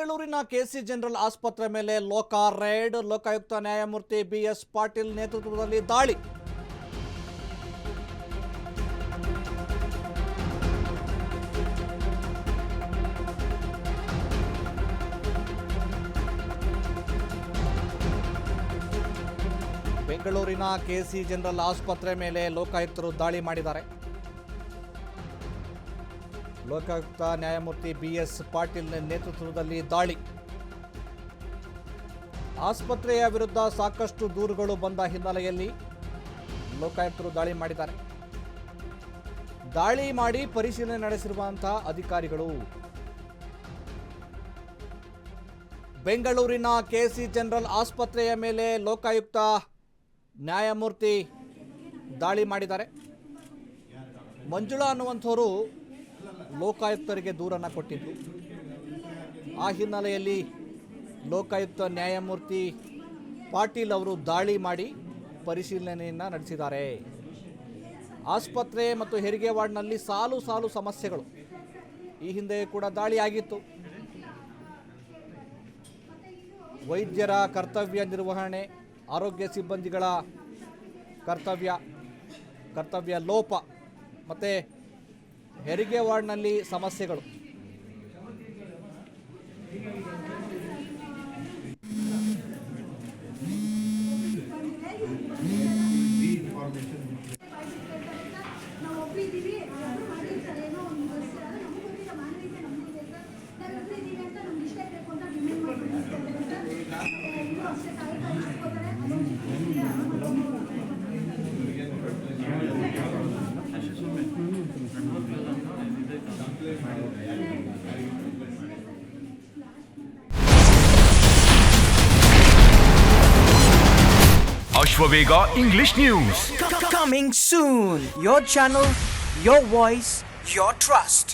ಬೆಂಗಳೂರಿನ KC general ಆಸ್ಪತ್ರೆ ಮೇಲೆ ರೇಡ್. ಲೋಕಾಯುಕ್ತ ನ್ಯಾಯಮೂರ್ತಿ ಬಿಎಸ್ ಪಾಟೀಲ್ ನೇತೃತ್ವದಲ್ಲಿ ದಾಳಿ. ಬೆಂಗಳೂರಿನ ಕೆಸಿ ಜನರಲ್ ಆಸ್ಪತ್ರೆ ಮೇಲೆ ಲೋಕಾಯುಕ್ತರು ದಾಳಿ ಮಾಡಿದ್ದಾರೆ. ಲೋಕಾಯುಕ್ತ ನ್ಯಾಯಮೂರ್ತಿ ಬಿಎಸ್ ಪಾಟೀಲ್ ನೇತೃತ್ವದಲ್ಲಿ ದಾಳಿ. ಆಸ್ಪತ್ರೆಯ ವಿರುದ್ಧ ಸಾಕಷ್ಟು ದೂರುಗಳು ಬಂದ ಹಿನ್ನೆಲೆಯಲ್ಲಿ ಲೋಕಾಯುಕ್ತರು ದಾಳಿ ಮಾಡಿದ್ದಾರೆ. ದಾಳಿ ಮಾಡಿ ಪರಿಶೀಲನೆ ನಡೆಸಿರುವಂತಹ ಅಧಿಕಾರಿಗಳು ಬೆಂಗಳೂರಿನ ಕೆಸಿ ಜನರಲ್ ಆಸ್ಪತ್ರೆಯ ಮೇಲೆ ಲೋಕಾಯುಕ್ತ ನ್ಯಾಯಮೂರ್ತಿ ದಾಳಿ ಮಾಡಿದ್ದಾರೆ. ಮಂಜುಳಾ ಅನ್ನುವಂಥವರು ಲೋಕಾಯುಕ್ತರಿಗೆ ದೂರನ್ನು ಕೊಟ್ಟಿದ್ದು. ಆ ಹಿನ್ನೆಲೆಯಲ್ಲಿ ಲೋಕಾಯುಕ್ತ ನ್ಯಾಯಮೂರ್ತಿ ಪಾಟೀಲ್ ಅವರು ದಾಳಿ ಮಾಡಿ ಪರಿಶೀಲನೆಯನ್ನು ನಡೆಸಿದ್ದಾರೆ. ಆಸ್ಪತ್ರೆ ಮತ್ತು ಹೆರಿಗೆ ವಾರ್ಡ್ನಲ್ಲಿ ಸಾಲು ಸಾಲು ಸಮಸ್ಯೆಗಳು. ಈ ಹಿಂದೆ ಕೂಡ ದಾಳಿ ಆಗಿತ್ತು. ವೈದ್ಯರ ಕರ್ತವ್ಯ ನಿರ್ವಹಣೆ, ಆರೋಗ್ಯ ಸಿಬ್ಬಂದಿಗಳ ಕರ್ತವ್ಯ ಲೋಪ ಮತ್ತು ಹೆರಿಗೆ ವಾರ್ಡ್ನಲ್ಲಿ ಸಮಸ್ಯೆಗಳು. Ashwavega English News. Coming soon. Your channel, your voice, your trust.